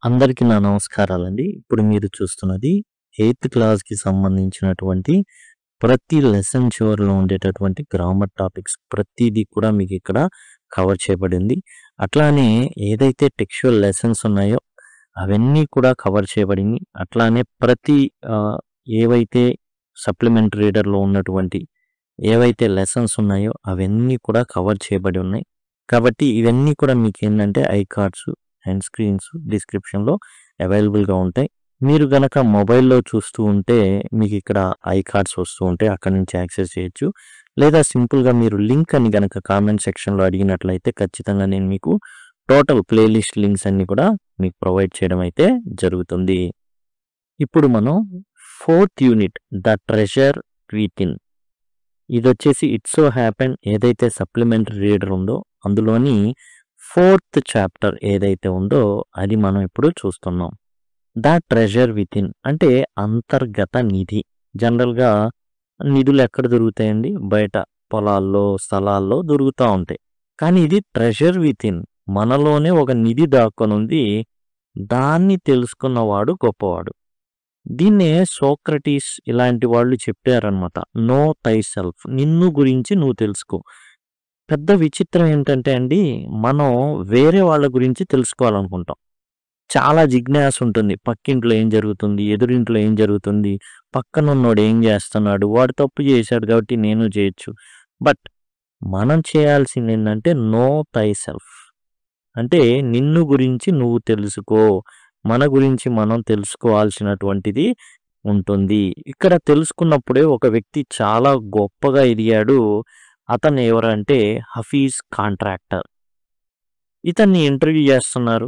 అందరికీ నా నమస్కారాలండి. ఇప్పుడు మీరు చూస్తున్నది 8థ్ క్లాస్‌కి సంబంధించినటువంటి ప్రతి లెసన్ చివరిలో ఉండేటటువంటి గ్రామర్ టాపిక్స్ ప్రతీది కూడా మీకిక్కడ కవర్ చేయబడింది. అట్లానే ఏదైతే టెక్స్చువల్ లెసన్స్ ఉన్నాయో అవన్నీ కూడా కవర్ చేయబడినియి. అట్లానే ప్రతి ఏవైతే సప్లిమెంటరీ రీడర్‌లో ఉన్నటువంటి ఏవైతే లెసన్స్ ఉన్నాయో అవన్నీ కూడా కవర్ చేయబడి ఉన్నాయి. కాబట్టి ఇవన్నీ కూడా మీకేందంటే ఐకార్డ్స్ అండ్ స్క్రీన్స్ డిస్క్రిప్షన్‌లో అవైలబుల్‌గా ఉంటాయి. మీరు గనక మొబైల్‌లో చూస్తూ ఉంటే మీకిక్కడ ఐకార్డ్స్ వస్తూ ఉంటాయి. అక్కడి నుంచి యాక్సెస్ చేయొచ్చు. లేదా సింపుల్‌గా మీరు లింక్ అని గనక కామెంట్ సెక్షన్‌లో అడిగినట్లయితే ఖచ్చితంగా నేను మీకు టోటల్ ప్లేలిస్ట్ లింక్స్ అన్నీ కూడా మీకు ప్రొవైడ్ చేయడం అయితే జరుగుతుంది. ఇప్పుడు మనం 4థ్ యూనిట్ 'ద ట్రెజర్ వితిన్' ఇదొచ్చేసి 'ఇట్ సో హ్యాపెన్' ఏదైతే సప్లిమెంటరీ రీడర్ ఉందో అందులోని 4థ్ చాప్టర్ ఏదైతే ఉందో అది మనం ఇప్పుడు చూస్తున్నాం. 'ద ట్రెజర్ వితిన్' అంటే అంతర్గత నిధి. జనరల్‌గా నిధులు ఎక్కడ దొరుకుతాయండి? బయట పొలాల్లో, స్థలాల్లో దొరుకుతా ఉంటాయి. కానీ ఇది ట్రెజర్ వితిన్, మనలోనే ఒక నిధి దాక్కొనుంది. దాన్ని తెలుసుకున్నవాడు గొప్పవాడు. దీన్నే సోక్రటీస్ ఇలాంటి వాళ్ళు చెప్పారనమాట. నో థై సెల్ఫ్, నిన్ను గురించి నువ్వు తెలుసుకో. పెద్ద విచిత్రం ఏంటంటే అండి, మనం వేరే వాళ్ళ గురించి తెలుసుకోవాలనుకుంటాం. చాలా జిజ్ఞాస ఉంటుంది. పక్కింట్లో ఏం జరుగుతుంది? ఎదురింట్లో ఏం జరుగుతుంది? పక్కనున్నోడు ఏం చేస్తున్నాడు? వాడు తప్పు చేశాడు కాబట్టి నేను చేయొచ్చు. బట్ మనం చేయాల్సిందేంటంటే నో థై సెల్ఫ్. అంటే నిన్ను గురించి నువ్వు తెలుసుకో. మన గురించి మనం తెలుసుకోవాల్సినటువంటిది ఉంటుంది. ఇక్కడ తెలుసుకున్నప్పుడే ఒక వ్యక్తి చాలా గొప్పగా ఎదిగాడు. అతను ఎవరంటే హఫీజ్ కాంట్రాక్టర్. ఇతన్ని ఇంటర్వ్యూ చేస్తున్నారు.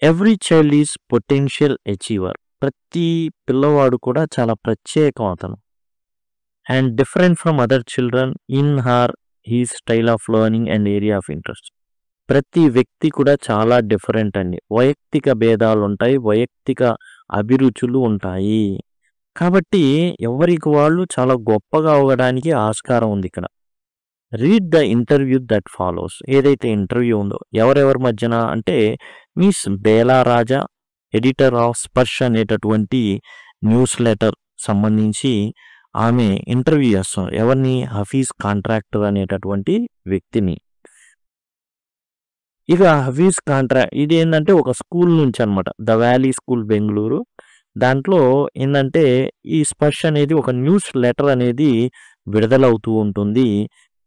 Every child is potential achiever. ప్రతి పిల్లవాడు కూడా చాలా ప్రత్యేకం అతను. And different from other children in he's style of learning and area of interest. ప్రతి వ్యక్తి కూడా చాలా డిఫరెంట్ అండి. వైయక్తిక భేదాలు ఉంటాయి. వైయక్తిక అభిరుచులు ఉంటాయి. కాబట్టి ఎవరికి వాళ్ళు చాలా గొప్పగా అవ్వడానికి ఆస్కారం ఉంది ఇక్కడ. Read the interview that follows. ఏదైతే ఇంటర్వ్యూ ఉందో ఎవరెవరి మధ్యన అంటే miss Bela Raja, editor of Sparsh అనేటటువంటి న్యూస్ లెటర్ సంబంధించి ఆమె ఇంటర్వ్యూ చేస్తున్నారు. ఎవరిని? హఫీజ్ కాంట్రాక్టర్ అనేటటువంటి వ్యక్తిని. ఇక హఫీజ్ ఇది ఏంటంటే ఒక స్కూల్ నుంచి అనమాట. The valley school Bengaluru. దాంట్లో ఏంటంటే ఈ స్పర్శ్ అనేది ఒక న్యూస్ లెటర్ అనేది విడుదలవుతూ ఉంటుంది.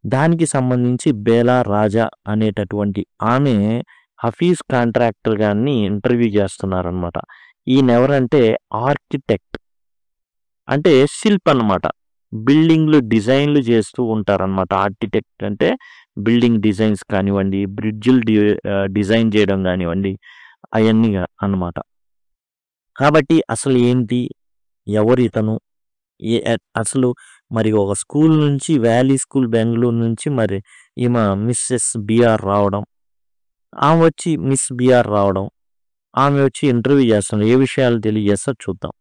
దానికి సంబంధించి బేలా రాజా అనేటటువంటి ఆమె హఫీజ్ కాంట్రాక్టర్ గారిని ఇంటర్వ్యూ చేస్తున్నారనమాట. ఈయన ఎవరంటే ఆర్కిటెక్ట్, అంటే శిల్పి అనమాట. బిల్డింగ్లు డిజైన్లు చేస్తూ ఉంటారనమాట. ఆర్కిటెక్ట్ అంటే బిల్డింగ్ డిజైన్స్ కానివ్వండి, బ్రిడ్జిలు డిజైన్ చేయడం కానివ్వండి, అవన్నీ అన్నమాట. కాబట్టి అసలు ఏంటి, ఎవరు ఇతను, అసలు మరి ఒక స్కూల్ నుంచి వ్యాలీ స్కూల్ బెంగళూరు నుంచి మరి ఈమె మిస్సెస్ బిఆర్ రావడం, ఆమె వచ్చి మిస్ బిఆర్ రావడం, ఆమె వచ్చి ఇంటర్వ్యూ చేస్తున్నారు. ఏ విషయాలు తెలియజేస్తా చూద్దాం.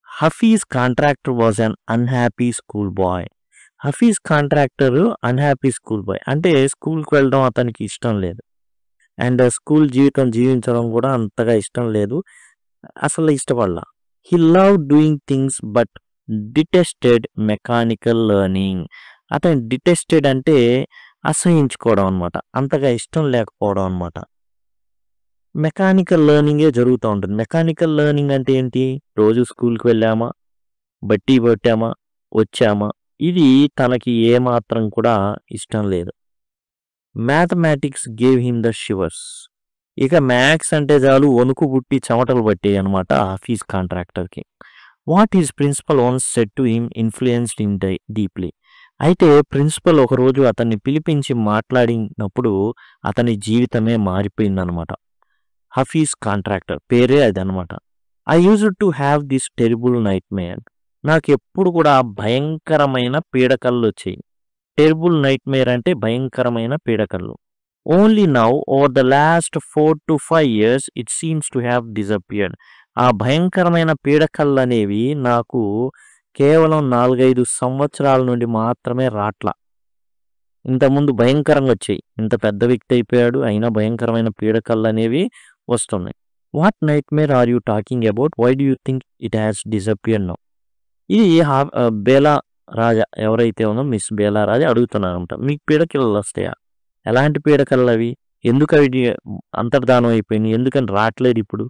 Hafeez Contractor was an unhappy school boy. Hafeez Contractor unhappy school boy అంటే స్కూల్కి వెళ్ళడం అతనికి ఇష్టం లేదు. అండ్ స్కూల్ జీవితం జీవించడం కూడా అంతగా ఇష్టం లేదు. అసలు ఇష్టపడలా. He love doing things but detested mechanical learning. అతను డిటెస్టెడ్ అంటే అసహించుకోవడం అనమాట. అంతగా ఇష్టం లేకపోవడం అనమాట. మెకానికల్ లెర్నింగే జరుగుతూ ఉంటుంది. మెకానికల్ లెర్నింగ్ అంటే ఏంటి? రోజు స్కూల్కి వెళ్ళామా, బట్టి కొట్టామా, వచ్చామా, ఇది తనకి ఏమాత్రం కూడా ఇష్టం లేదు. Mathematics gave him the shivers. ఇక మ్యాథ్స్ అంటే చాలు వణుకు పుట్టి చెమటలు పట్టాయి అనమాట హఫీజ్ కాంట్రాక్టర్కి. What is principal once said to him influenced him deeply. అయితే ప్రిన్సిపల్ ఒకరోజు అతన్ని పిలిపించి మాట్లాడినప్పుడు అతని జీవితమే మారిపోయిందనమాట. హఫీజ్ కాంట్రాక్టర్ పేరే అది అనమాట. I used to have this terrible nightmare. నాకు ఎప్పుడు కూడా భయంకరమైన పీడకళ్ళు వచ్చాయి. టెరిబుల్ నైట్ మేర్ అంటే భయంకరమైన పీడకళ్ళు. Only now over the last 4 to 5 years it seems to have disappeared. ఆ భయంకరమైన పీడకళ్ళు అనేవి నాకు కేవలం 4-5 సంవత్సరాల నుండి మాత్రమే రాట్లా. ఇంతకుముందు భయంకరంగా వచ్చాయి. ఇంత పెద్ద వ్యక్తి అయిపోయాడు అయినా భయంకరమైన పీడకళ్ళు అనేవి వస్తున్నాయి. What nightmare are you talking about? Why do you think it has disappeared now? ఇది బేలా రాజా ఎవరైతే ఉందో మిస్ బేలా రాజా అడుగుతున్నారంట. మీకు పీడకలలు వస్తాయా? ఎలాంటి పీడకలలు అవి? ఎందుకు అవి అంతర్ధానం అయిపోయినాయి? ఎందుకని రావట్లేదు ఇప్పుడు?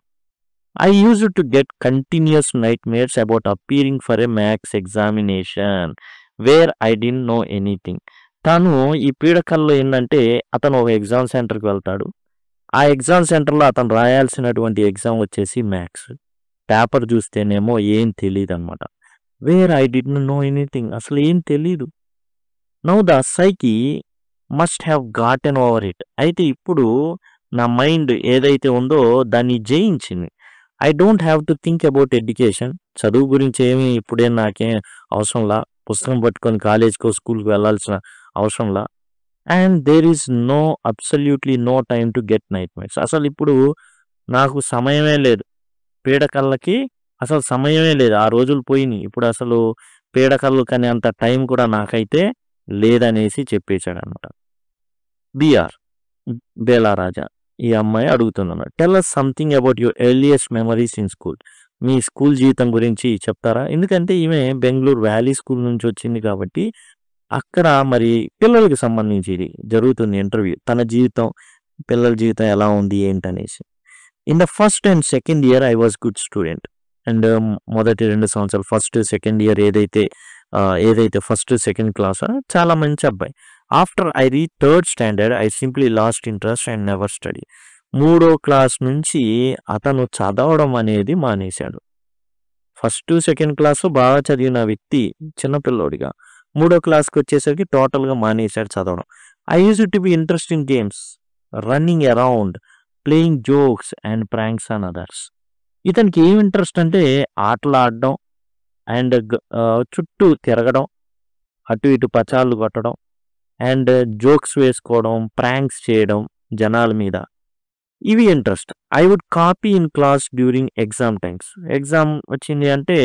I used to get continuous nightmares about appearing for a maths examination where I didn't know anything. తాను ఈ పీడకల్లో ఏంటంటే అతను ఒక ఎగ్జామ్ సెంటర్కి వెళ్తాడు. ఆ ఎగ్జామ్ సెంటర్లో అతను రాయాల్సినటువంటి ఎగ్జామ్ వచ్చేసి మ్యాథ్స్. పేపర్ చూస్తేనేమో ఏం తెలియదు అనమాట. Where I didn't know anything, అసలు ఏం తెలీదు. Now the psyche must have gotten over it. అయితే ఇప్పుడు నా మైండ్ ఏదైతే ఉందో దాన్ని జయించింది. I don't have to think about education. చదువు గురించి ఏమి ఇప్పుడే నాకేం అవసరంలా. పుస్తకం పట్టుకొని కాలేజ్కో స్కూల్కి వెళ్ళాల్సిన అవసరంలా. And there is no absolutely no time to get nightmares. అసలు ఇప్పుడు నాకు సమయమే లేదు. పీడకళ్ళకి అసలు సమయమే లేదు. ఆ రోజులు పోయినాయి. ఇప్పుడు అసలు పీడకళ్ళు కానీ అంత టైం కూడా నాకైతే లేదనేసి చెప్పేశాడు అనమాట. బిఆర్ బేలా రాజా ఈ అమ్మాయి అడుగుతున్నాను. Tell us something about your earliest memories in school. మీ స్కూల్ జీవితం గురించి చెప్తారా? ఎందుకంటే ఈమె బెంగళూరు వ్యాలీ స్కూల్ నుంచి వచ్చింది కాబట్టి అక్కడ మరి పిల్లలకి సంబంధించి ఇది జరుగుతుంది ఇంటర్వ్యూ. తన జీవితం, పిల్లల జీవితం ఎలా ఉంది ఏంటనేసి. In the first and second year I was good student. And మొదటి 2 సంవత్సరాలు ఫస్ట్ సెకండ్ ఇయర్ ఏదైతే ఫస్ట్ సెకండ్ క్లాస్ చాలా మంచి అబ్బాయి. After I reach third standard I simply lost interest and never study. 3వ క్లాస్ నుంచి అతను చదవడం అనేది మానేశాడు. ఫస్ట్ సెకండ్ క్లాసు బాగా చదివిన వ్యక్తి చిన్నపిల్లోడిగా 3వ క్లాస్కి వచ్చేసరికి టోటల్గా మానేశాడు చదవడం. I use to be interest in games, running around, playing jokes and pranks on others. ఇతనికి ఏం ఇంట్రెస్ట్ అంటే ఆటలు ఆడడం అండ్ చుట్టూ తిరగడం, అటు ఇటు పచాళ్ళు కొట్టడం అండ్ జోక్స్ వేసుకోవడం, ప్రాంక్స్ చేయడం జనాల మీద, ఇవి interest. I would copy in class during exam times. Exam వచ్చింది అంటే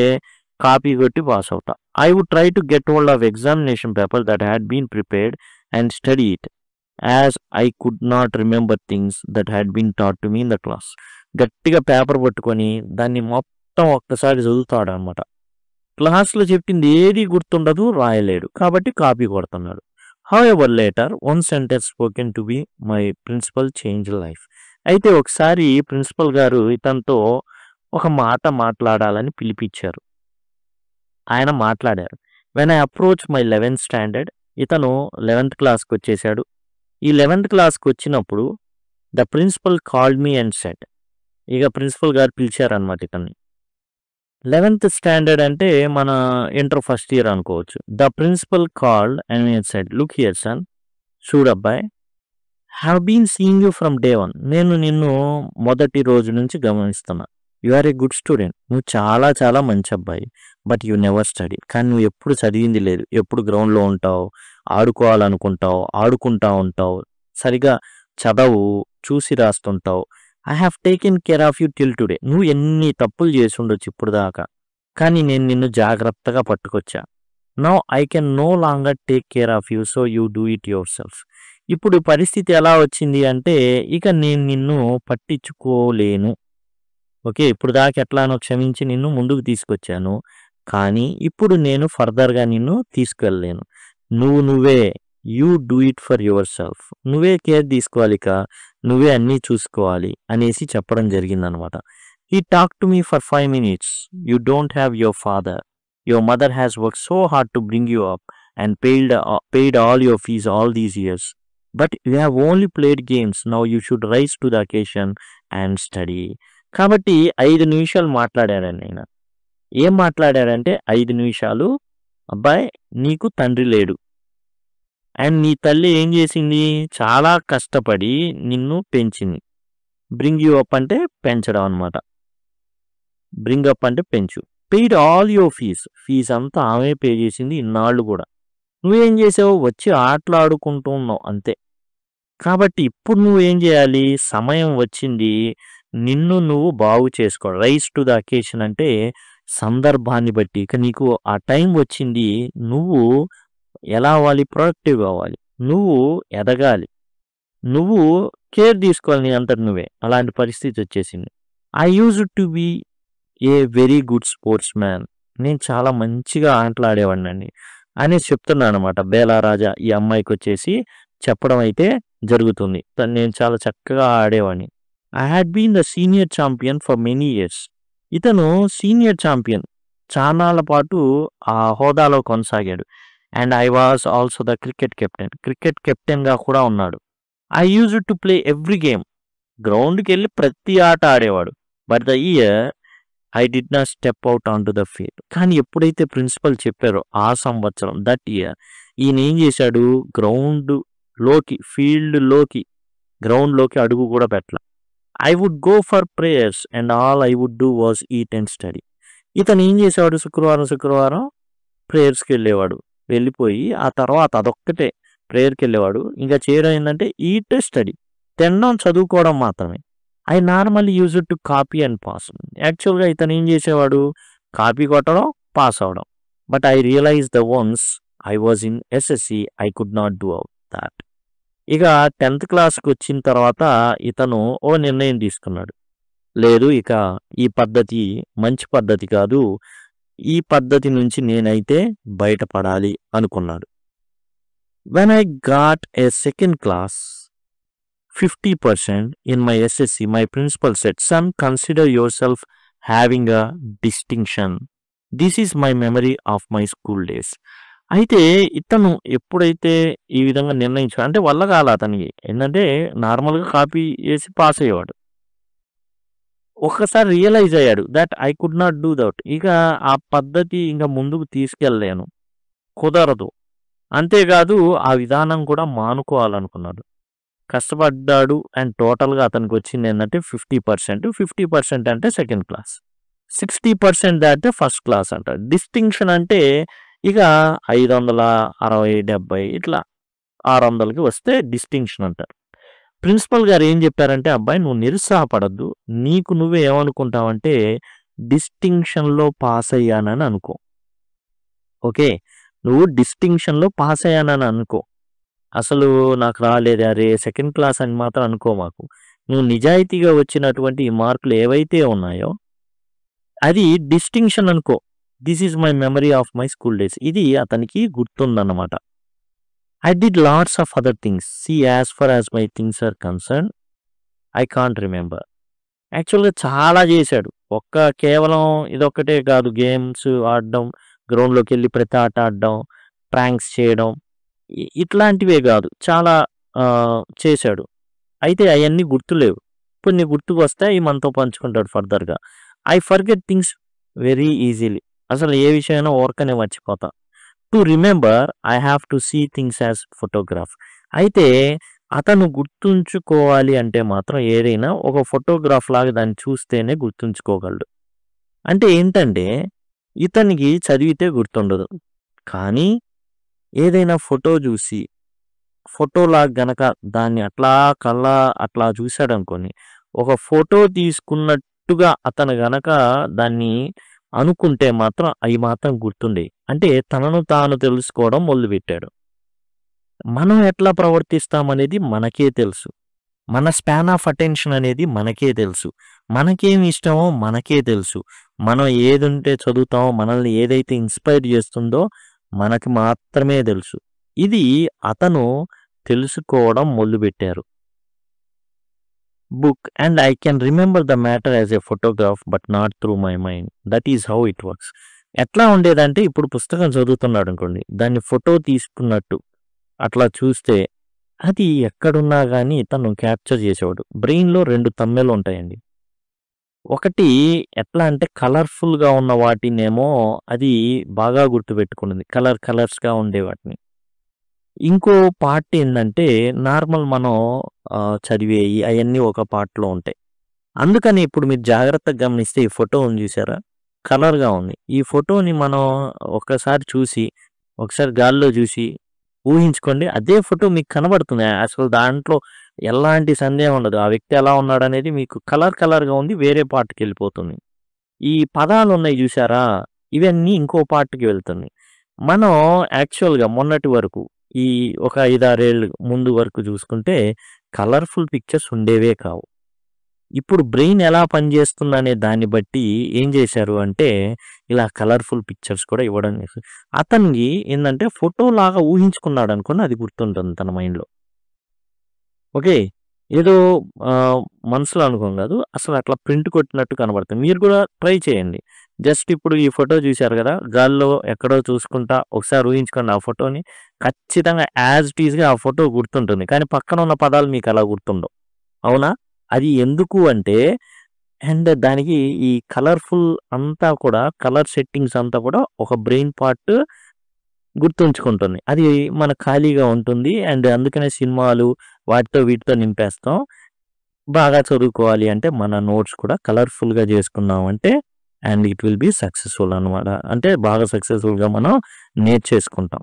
కాపీ కొట్టి పాస్ అవుతా. I would try to get hold of examination paper that had been prepared and study it as I could not remember things that had been taught to me in the class. గట్టిగా paper పట్టుకొని దాన్ని మొత్తం ఒక్కసారి చదువుతాడు అనమాట. క్లాస్లో చెప్పింది ఏది గుర్తుండదు, రాయలేడు, కాబట్టి కాపీ కొడుతున్నాడు. However later one sentence spoken to be my principal change life. అయితే ఒకసారి ప్రిన్సిపల్ గారు ఇతనితో ఒక మాట మాట్లాడాలని పిలిపించారు. ఆయన మాట్లాడారు. When I approach my 11th standard, ఇతను 11th క్లాస్కి వచ్చేసాడు. ఈ 11th క్లాస్కి వచ్చినప్పుడు the principal called me and said, ఇక ప్రిన్సిపల్ గారు పిలిచారనమాట ఇతన్ని. 11th స్టాండర్డ్ అంటే మన ఇంటర్ ఫస్ట్ ఇయర్ అనుకోవచ్చు. The principal called and said, look here son, చూడబ్బాయ్, have been seeing you from day 1. నేను నిన్ను మొదటి రోజు నుంచి గమనిస్తున్నా. You are a good student. నువ్వు చాలా చాలా మంచి అబ్బాయి. But you never study. కానీ నువ్వు ఎప్పుడు చదివింది లేదు. ఎప్పుడు గ్రౌండ్లో ఉంటావు, ఆడుకోవాలనుకుంటావు, ఆడుకుంటా ఉంటావు, సరిగా చదవు, చూసి రాస్తుంటావు. I have taken care of you till today. నువ్వు ఎన్ని తప్పులు చేసి ఉండొచ్చు ఇప్పుడు దాకా, కానీ నేను నిన్ను జాగ్రత్తగా పట్టుకొచ్చా. Now I can no longer take care of you, so you do it yourself. ఇప్పుడు పరిస్థితి ఎలా వచ్చింది అంటే ఇక నేను నిన్ను పట్టించుకోలేను. ఓకే, ఇప్పుడు దాకా ఎట్లానో క్షమించి నిన్ను ముందుకు తీసుకొచ్చాను, కానీ ఇప్పుడు నేను ఫర్దర్గా నిన్ను తీసుకెళ్ళలేను. నువ్వే you do it for your self. నువ్వే కేర్ తీసుకోవాలి, నువ్వే అన్నీ చూసుకోవాలి అనేసి చెప్పడం జరిగిందనమాట. He talk to me for 5 minutes. You don't have your father. Your mother has work so hard to bring you up and paid all your fees all these years. But you have only played games. Now you should rise to the occasion and study. కాబట్టి 5 నిమిషాలు మాట్లాడాడండి ఆయన. ఏం మాట్లాడాడంటే 5 నిమిషాలు, అబ్బాయి నీకు తండ్రి లేడు and నీ తల్లి ఏం చేసింది, చాలా కష్టపడి నిన్ను పెంచింది. బ్రింగ్ యూ అప్ అంటే పెంచడం అనమాట. బ్రింగ్ అప్ అంటే పెంచు. పెయిడ్ ఆల్ యువర్ ఫీజ్ అంతా ఆమె పే చేసింది ఇన్నాళ్ళు కూడా. నువ్వేం చేసావు, వచ్చి ఆటలాడుకుంటూ ఉన్నావు అంతే. కాబట్టి ఇప్పుడు నువ్వేం చేయాలి, సమయం వచ్చింది, నిన్ను నువ్వు బాగు చేసుకో. రైజ్ టు ద అకేషన్ అంటే సందర్భాన్ని బట్టి ఇక నీకు ఆ టైం వచ్చింది. నువ్వు ఎలా అవ్వాలి, ప్రొడక్టివ్ అవ్వాలి, నువ్వు ఎదగాలి, నువ్వు కేర్ తీసుకోవాలి నీ అంతటి నువ్వే. అలాంటి పరిస్థితి వచ్చేసింది. I used to B a very good sports man. నేను చాలా మంచిగా ఆటలు ఆడేవాడినండి అనేసి చెప్తున్నాను అనమాట. బేలా రాజా ఈ అమ్మాయికి వచ్చేసి చెప్పడం అయితే జరుగుతుంది. నేను చాలా చక్కగా ఆడేవాడిని. I had been the senior champion for many years. ఇతను సీనియర్ ఛాంపియన్ చానాళ్ళ పాటు ఆ హోదాలో కొనసాగాడు. And I was also the cricket captain. Cricket కెప్టెన్గా కూడా ఉన్నాడు. I used to play every game. గ్రౌండ్కి వెళ్ళి ప్రతి ఆట ఆడేవాడు. But the year I did not step out on to the field. కానీ ఎప్పుడైతే ప్రిన్సిపల్ చెప్పారో ఆ సంవత్సరం, దట్ ఇయర్, ఈయన ఏం చేశాడు, గ్రౌండ్లోకి అడుగు కూడా పెట్టాల. I would go for prayers and all I would do was eat and study. ఇతను ఏం చేసేవాడు, శుక్రవారం ప్రేయర్స్కి వెళ్ళేవాడు. వెళ్ళిపోయి ఆ తర్వాత అదొక్కటే ప్రేయర్కి వెళ్ళేవాడు. ఇంకా చేయడం ఏంటంటే ఈట్ స్టడీ, తినడం చదువుకోవడం మాత్రమే. I normally used to copy and pass. యాక్చువల్గా ఇతను ఏం చేసేవాడు, కాపీ కొట్టడం, పాస్ అవడం. But I realise the once I was in SSC I could not do out that. ఇక 10th క్లాస్కి వచ్చిన తర్వాత ఇతను ఓ నిర్ణయం తీసుకున్నాడు. లేదు, ఇక ఈ పద్ధతి మంచి పద్ధతి కాదు, ఈ పద్ధతి నుంచి నేనైతే బయటపడాలి అనుకున్నాడు. When I got a second class 50% in my SSC, my principal said, son, consider yourself having a distinction. This is my memory of my school days. అయితే ఇతను ఎప్పుడైతే ఈ విధంగా నిర్ణయించాడు అంటే వల్ల కాల అతనికి ఏంటంటే నార్మల్గా కాపీ చేసి పాస్ అయ్యేవాడు. ఒక్కసారి రియలైజ్ అయ్యాడు that I could not do that. ఇక ఆ పద్ధతి ఇంకా ముందుకు తీసుకెళ్ళలేను, కుదరదు. అంతేకాదు ఆ విధానం కూడా మానుకోవాలనుకున్నాడు. కష్టపడ్డాడు అండ్ టోటల్గా అతనికి వచ్చింది ఏంటంటే 50% అంటే సెకండ్ క్లాస్, 60% అంటే ఫస్ట్ క్లాస్ అంటారు. డిస్టింక్షన్ అంటే ఇక 500, 60, 70 ఇట్లా 600కి వస్తే డిస్టింక్షన్ అంటారు. ప్రిన్సిపల్ గారు ఏం చెప్పారంటే, అబ్బాయి నువ్వు నిరుత్సాహపడద్దు, నీకు నువ్వే ఏమనుకుంటావంటే డిస్టింక్షన్లో పాస్ అయ్యానని అనుకో. ఓకే, నువ్వు డిస్టింక్షన్లో పాస్ అయ్యానని అనుకో. అసలు నాకు రాలేదు అరే సెకండ్ క్లాస్ అని మాత్రం అనుకో మాకు. నువ్వు నిజాయితీగా వచ్చినటువంటి ఈ మార్కులు ఏవైతే ఉన్నాయో అది డిస్టింక్షన్ అనుకో. This is my memory of my school days. ఇది అతనికి గుర్తుందన్నమాట. I did lots of other things. See as far as my things are concern I can't remember. యాక్చువల్గా చాలా చేశాడు. కేవలం ఇదొక్కటే కాదు, గేమ్స్ ఆడడం, గ్రౌండ్లోకి వెళ్ళి ప్రతి ఆట ఆడడం, ప్రాంక్స్ చేయడం, ఇట్లాంటివే కాదు, చాలా చేశాడు. అయితే అవన్నీ గుర్తులేవు. ఇప్పుడు నీ గుర్తుకు వస్తాయి, మనతో పంచుకుంటాడు ఫర్దర్గా. I forget things very easily. అసలు ఏ విషయమైనా ఓర్కనే మర్చిపోతా. To remember I have to see things as photograph. అయితే అతను గుర్తుంచుకోవాలి అంటే మాత్రం ఏదైనా ఒక ఫోటోగ్రాఫ్ లాగా దాన్ని చూస్తేనే గుర్తుంచుకోగలడు. అంటే ఏంటంటే ఇతనికి చదివితే గుర్తుండదు, కానీ ఏదైనా ఫోటో చూసి ఫోటోలాగా గనక దాన్ని అట్లా చూశాడు అనుకోని, ఒక ఫోటో తీసుకున్నట్టుగా అతను గనక దాన్ని అనుకుంటే మాత్రం అవి మాత్రం గుర్తుండే. అంటే తనను తాను తెలుసుకోవడం మొదలుపెట్టాడు. మనం ఎట్లా ప్రవర్తిస్తామనేది మనకే తెలుసు. మన స్పాన్ ఆఫ్ అటెన్షన్ అనేది మనకే తెలుసు. మనకేమి ఇష్టమో మనకే తెలుసు. మనం ఏదుంటే చదువుతామో, మనల్ని ఏదైతే ఇన్స్పైర్ చేస్తుందో మనకి మాత్రమే తెలుసు. ఇది అతను తెలుసుకోవడం మొదలుపెట్టారు. Book and I can remember the matter as a photograph but not through my mind. That is how it works. ఎట్లా ఉండేదంటే ఇప్పుడు పుస్తకం చదువుతున్నాడు అనుకోండి, దాన్ని ఫోటో తీసుకున్నట్టు అట్లా చూస్తే అది ఎక్కడున్నా కానీ తను క్యాప్చర్ చేసేవాడు. బ్రెయిన్లో 2 తమ్మెలు ఉంటాయండి. ఒకటి ఎట్లా అంటే కలర్ఫుల్గా ఉన్న వాటినేమో అది బాగా గుర్తుపెట్టుకున్నది, కలర్స్గా ఉండే వాటిని. ఇంకో పార్ట్ ఏంటంటే నార్మల్ మనం చదివేయి అవన్నీ ఒక పార్ట్లో ఉంటాయి. అందుకని ఇప్పుడు మీరు జాగ్రత్తగా గమనిస్తే ఈ ఫోటో ఉంది చూసారా, కలర్గా ఉంది. ఈ ఫోటోని మనం ఒకసారి గాల్లో చూసి ఊహించుకోండి, అదే ఫోటో మీకు కనబడుతుంది. అసలు దాంట్లో ఎలాంటి సందేహం ఉండదు. ఆ వ్యక్తి ఎలా ఉన్నాడు అనేది మీకు కలర్గా ఉంది, వేరే పార్ట్కి వెళ్ళిపోతుంది. ఈ పదాలు ఉన్నాయి చూసారా, ఇవన్నీ ఇంకో పార్ట్కి వెళ్తుంది. మనం యాక్చువల్గా మొన్నటి వరకు ఈ ఒక 5-6 ఏళ్ళు ముందు వరకు చూసుకుంటే కలర్ఫుల్ పిక్చర్స్ ఉండేవే కావు. ఇప్పుడు బ్రెయిన్ ఎలా పనిచేస్తుందనే దాన్ని బట్టి ఏం చేశారు అంటే, ఇలా కలర్‌ఫుల్ పిక్చర్స్ కూడా ఇవ్వడం అతనికి ఏందంటే ఫోటోలాగా ఊహించుకున్నాడనుకోండి అది గుర్తుంటుంది తన మైండ్‌లో. ఓకే. ఏదో మనసులో అనుకోం కాదు. అసలు అట్లా ప్రింట్ కొట్టినట్టు కనబడుతుంది. మీరు కూడా ట్రై చేయండి. జస్ట్ ఇప్పుడు ఈ ఫోటో చూసారు కదా! గాల్లో ఎక్కడో చూసుకుంటా ఒకసారి ఊహించుకోండి ఆ ఫోటోని. ఖచ్చితంగా యాజ్ ఇట్ ఈస్‌గా ఆ ఫోటో గుర్తుంటుంది. కానీ పక్కన ఉన్న పదాలు మీకు అలా గుర్తుండవు. అవునా? అది ఎందుకు అంటే అండ్ దానికి ఈ కలర్‌ఫుల్ అంతా కూడా కలర్ సెట్టింగ్స్ అంతా కూడా ఒక బ్రెయిన్ పార్ట్ గుర్తుంచుకుంటుంది. అది మన ఖాళీగా ఉంటుంది. అండ్ అందుకనే సినిమాలు వాటితో వీటితో నింపేస్తాం. బాగా చదువుకోవాలి అంటే మన నోట్స్ కూడా కలర్‌ఫుల్‌గా చేసుకున్నామంటే and it will be successful అనమాట. అంటే బాగా సక్సెస్‌ఫుల్‌గా మనం నేర్చేసుకుంటాం.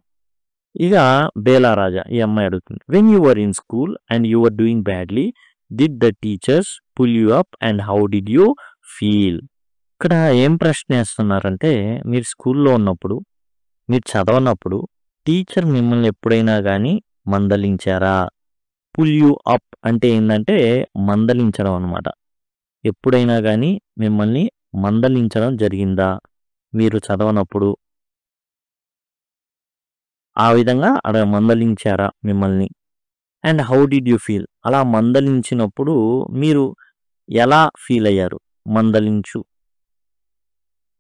ఇక బేలా రాజా ఈ అమ్మాయి అడుగుతుంది. When you were in school and you were doing badly did the teachers pull you up and how did you feel? ఇక్కడ ఏం ప్రశ్న వేస్తున్నారంటే మీరు స్కూల్లో ఉన్నప్పుడు, మీరు చదవనప్పుడు టీచర్ మిమ్మల్ని ఎప్పుడైనా గానీ మందలించారా? పుల్ యూ అప్ అంటే ఏందంటే మందలించడం అనమాట. ఎప్పుడైనా గానీ మిమ్మల్ని మందలించడం జరిగిందా? మీరు చదవనప్పుడు ఆ విధంగా మందలించారా మిమ్మల్ని? And how did you feel? అలా మందలించినప్పుడు మీరు ఎలా ఫీల్ అయ్యారు? మందలించు.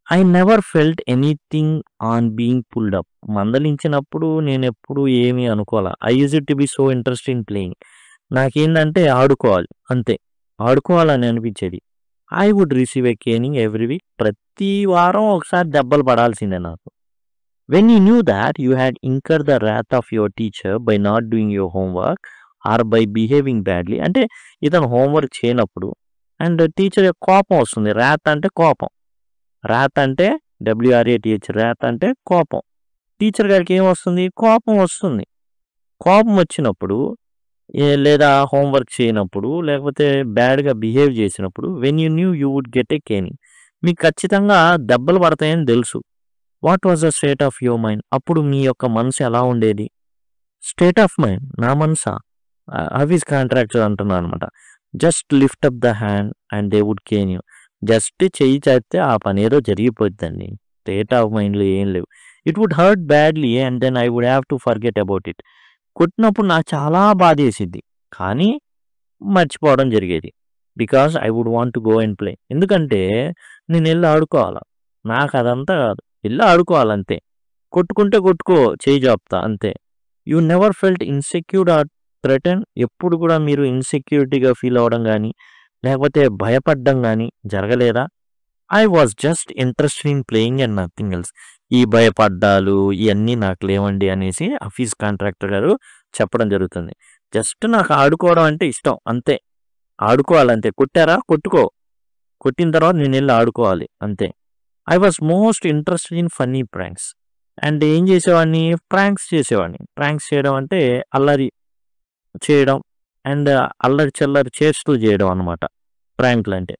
I never felt anything on being pulled up. మందలించినప్పుడు నేనెప్పుడు ఏమీ అనుకోలా. I used to be so interest in playing. నాకేందంటే ఆడుకోవాలి అంతే. ఆడుకోవాలని అనిపించేది. I would receive a caning every week. ప్రతి వారం ఒకసారి దెబ్బలు పడాల్సిందే నాకు. When you knew that you had incurred the wrath of your teacher by not doing your homework or by behaving badly. అంటే ఇతను హోంవర్క్ చేయనప్పుడు అండ్ టీచర్ యొక్క కోపం వస్తుంది. రాత్ అంటే కోపం. రాత్ అంటే డబ్ల్యూఆర్ఏటీహెచ్ రాత్ అంటే కోపం. టీచర్ గారికి ఏమొస్తుంది? కోపం వస్తుంది. కోపం వచ్చినప్పుడు లేదా హోంవర్క్ చేయనప్పుడు లేకపోతే బ్యాడ్‌గా బిహేవ్ చేసినప్పుడు when you knew you would get a caning. మీకు ఖచ్చితంగా దెబ్బలు పడతాయని తెలుసు. What was the state of your mind? అప్పుడు మీ యొక్క మనసు ఎలా ఉండేది? స్టేట్ ఆఫ్ మైండ్ నా మనసా? ఆఫీస్ కాంట్రాక్టర్ అంటున్నాననమాట. Just lift up the hand and they would cane you. జస్ట్ చెయ్యి చాపితే ఆ పనేదో జరిగిపోద్దండి. స్టేట్ ఆఫ్ మైండ్‌లో ఏం లేవు. It would hurt badly and then I would have to forget about it. కొట్టినప్పుడు నాకు చాలా బాధేసిద్ది. కానీ మర్చిపోవడం జరిగేది. Because I would want to go and play. ఎందుకంటే నేనెళ్లి ఆడుకోవాల. నాకదంతా కాదు. ఎళ్లి ఆడుకోవాలంతే. కొట్టుకుంటే కొట్టుకో చెయ్యి జాపుతా అంతే. You never felt insecured or threatened? ఎప్పుడు కూడా మీరు ఇన్‌సెక్యూరిటీగా ఫీల్ అవ్వడం గానీ, లేకపోతే భయపడడం గానీ జరగలేదా? I was just interested in playing and nothing else. ఈ భయపడ్డాలు ఇయన్నీ నాకు లేవండి అనేసి ఆఫీస్ కాంట్రాక్టర్ గారు చెప్పడం జరుగుతుంది. జస్ట్ నాకు ఆడుకోవడం అంటే ఇష్టం అంతే. ఆడుకోవాలంతే. కొట్టారా? కొట్టుకో. కొట్టిన తర్వాత నేనెళ్లి ఆడుకోవాలి అంతే. I was most interested in funny pranks. And ఏం చేసేవాడిని? ప్రాంక్స్ చేసేవాడిని. ప్రాంక్స్ చేయడం అంటే అల్లరి చేయడం అండ్ అల్లరి చిల్లరి చేష్టలు చేయడం అనమాట ప్రాంక్‌లంటే.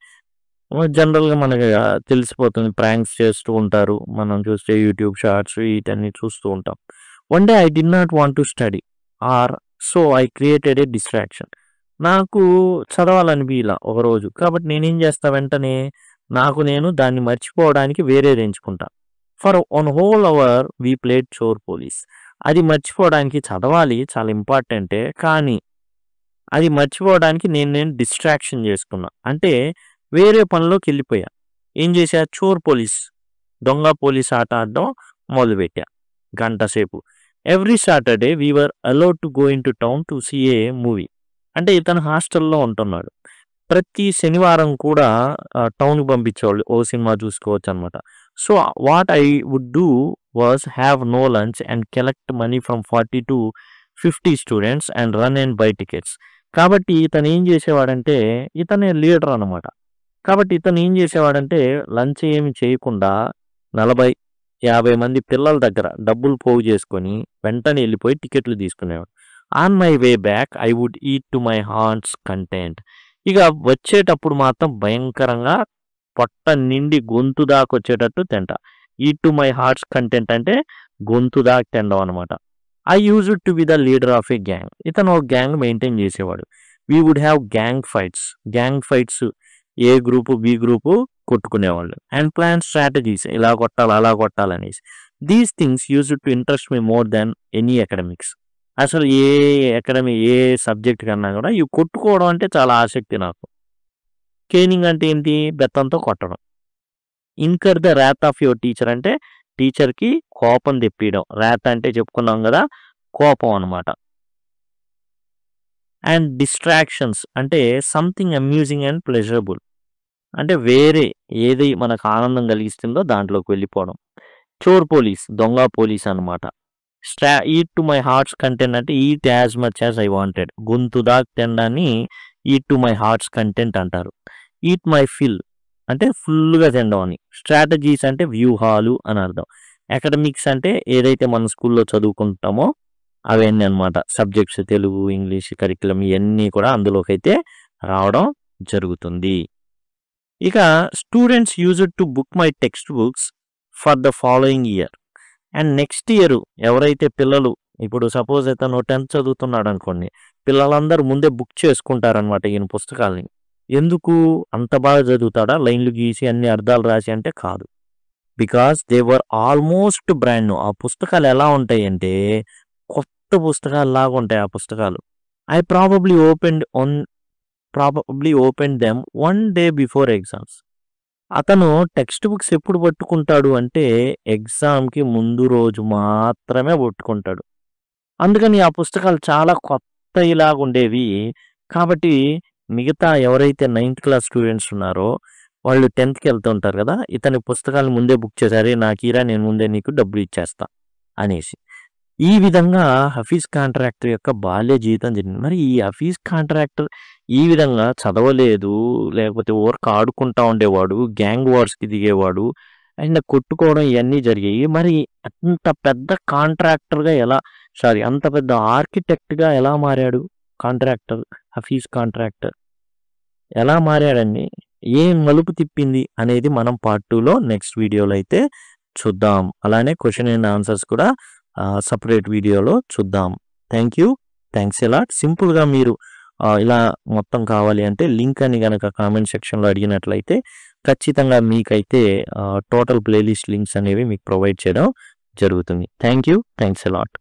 జనరల్‌గా మనకి తెలిసిపోతుంది. ప్రాంక్స్ చేస్తూ ఉంటారు. మనం చూస్తే యూట్యూబ్ షార్ట్స్ వీటన్నీ చూస్తూ ఉంటాం. One day I did not want to study or so I created a distraction. నాకు చదవాలనిపియలా ఒకరోజు. కాబట్టి నేనేం చేస్తా వెంటనే నాకు నేను దాన్ని మర్చిపోవడానికి వేరేది ఎంచుకుంటా. For one whole hour we played chor police. అది మర్చిపోవడానికి చదవాలి చాలా ఇంపార్టెంటే. కానీ అది మర్చిపోవడానికి నేను డిస్ట్రాక్షన్ చేసుకున్నా. అంటే వేరే పనిలోకెళ్ళిపోయా. ఏం చేశా? చోర్ పోలీస్, దొంగ పోలీస్ ఆట ఆడడం మొదలుపెట్టా గంట సేపు. Every Saturday we were allowed to go into town to see a movie. అంటే ఇతను హాస్టల్‌లో ఉంటున్నాడు. ప్రతి శనివారం కూడా టౌన్‌కి పంపించేవాళ్ళు. ఓ సినిమా చూసుకోవచ్చనమాట. So, what I would do was have no lunch and collect money from 40-50 students and run and buy tickets. కాబట్టి ఇతను ఏం చేసేవాడంటే ఇతనే లీడర్ అనమాట. కాబట్టి ఇతను ఏం చేసేవాడంటే లంచ్ ఏమి చేయకుండా 40, 50 మంది పిల్లల దగ్గర డబ్బులు పోగు చేసుకొని వెంటనే వెళ్ళిపోయి టికెట్లు తీసుకునేవాడు. On my way back I would eat to my hearts content. ఇక వచ్చేటప్పుడు మాత్రం భయంకరంగా పొట్ట నిండి గొంతు దాకా వచ్చేటట్టు తింటా. Eat to my hearts content అంటే గొంతు దాకా తినడం అనమాట. I used to be the leader of a gang. ఇతను ఒక గ్యాంగ్ మెయింటైన్ చేసేవాడు. We would have gang fights. Gang fights A group B group కొట్టుకునేవాళ్ళు. అండ్ ప్లాన్ స్ట్రాటజీస్ ఇలా కొట్టాలి అలా కొట్టాలనేసి. These things use to interest me more than any academics. అసలు ఏ సబ్జెక్ట్ కన్నా కూడా ఇవి కొట్టుకోవడం అంటే చాలా ఆసక్తి నాకు. కేనింగ్ అంటే ఏంటి? బెత్తంతో కొట్టడం. Incur the wrath of your teacher అంటే టీచర్కి కోపం తెప్పియడం. ర్యాత్ అంటే చెప్పుకున్నాం కదా, కోపం అనమాట. అండ్ డిస్ట్రాక్షన్స్ అంటే సంథింగ్ అమ్యూజింగ్ అండ్ ప్లెజరబుల్ అంటే వేరే ఏది మనకు ఆనందం కలిగిస్తుందో దాంట్లోకి వెళ్ళిపోవడం. చోర్ పోలీస్, దొంగ పోలీస్ అనమాట. Eat to my hearts content అంటే eat as much as I wanted. గొంతు దాకా తినడాన్ని eat to my hearts content అంటారు. ఈట్ మై ఫిల్ అంటే ఫుల్గా తినడం అని. స్ట్రాటజీస్ అంటే వ్యూహాలు అని అర్థం. అకాడమిక్స్ అంటే ఏదైతే మన స్కూల్లో చదువుకుంటామో అవన్నీ అనమాట. సబ్జెక్ట్స్ తెలుగు, ఇంగ్లీష్, కరికులం ఇవన్నీ కూడా అందులోకి అయితే రావడం జరుగుతుంది. ఇక students use to book my text books for the following year. And next year ఎవరైతే పిల్లలు ఇప్పుడు సపోజ్ అతను 10th చదువుతున్నాడు అనుకోండి, పిల్లలందరూ ముందే బుక్ చేసుకుంటారనమాట ఈయన పుస్తకాలని. ఎందుకు? అంత బాగా చదువుతాడా లైన్లు గీసి అన్ని అర్థాలు రాసి అంటే కాదు. Because they were almost brand new. ఆ పుస్తకాలు ఎలా ఉంటాయి అంటే కొత్త పుస్తకాలు లాగా ఉంటాయి ఆ పుస్తకాలు. I probably open them 1 day before exams. అతను టెక్స్ట్ బుక్స్ ఎప్పుడు పట్టుకుంటాడు అంటే ఎగ్జామ్కి ముందు రోజు మాత్రమే పట్టుకుంటాడు. అందుకని ఆ పుస్తకాలు చాలా కొత్త ఇలాగా ఉండేవి. కాబట్టి మిగతా ఎవరైతే 9th క్లాస్ స్టూడెంట్స్ ఉన్నారో వాళ్ళు 10thకి వెళ్తుంటారు కదా, ఇతని పుస్తకాలు ముందే బుక్ చేశారు, నాకు ఇరా నేను ముందే నీకు డబ్బులు ఇచ్చేస్తా అనేసి. ఈ విధంగా హఫీజ్ కాంట్రాక్టర్ యొక్క బాల్య జీవితం జరిగింది. మరి ఈ హఫీజ్ కాంట్రాక్టర్ ఈ విధంగా చదవలేదు, లేకపోతే ఊరికి ఆడుకుంటా ఉండేవాడు, గ్యాంగ్ వార్స్కి దిగేవాడు, అండ్ కొట్టుకోవడం ఇవన్నీ జరిగాయి. మరి అంత పెద్ద కాంట్రాక్టర్గా అంత పెద్ద ఆర్కిటెక్ట్గా ఎలా మారాడు కాంట్రాక్టర్? హఫీజ్ కాంట్రాక్టర్ ఎలా మారాడండి? ఏం మలుపు తిప్పింది అనేది మనం పార్ట్ 2లో నెక్స్ట్ వీడియోలో అయితే చూద్దాం. అలానే క్వశ్చన్ అండ్ ఆన్సర్స్ కూడా సపరేట్ వీడియోలో చూద్దాం. Thanks allot. సింపుల్గా మీరు ఇలా మొత్తం కావాలి అంటే లింక్ అని కనుక కామెంట్ సెక్షన్లో అడిగినట్లయితే ఖచ్చితంగా మీకైతే టోటల్ ప్లేలిస్ట్ లింక్స్ అనేవి మీకు ప్రొవైడ్ చేయడం జరుగుతుంది. Thanks allot.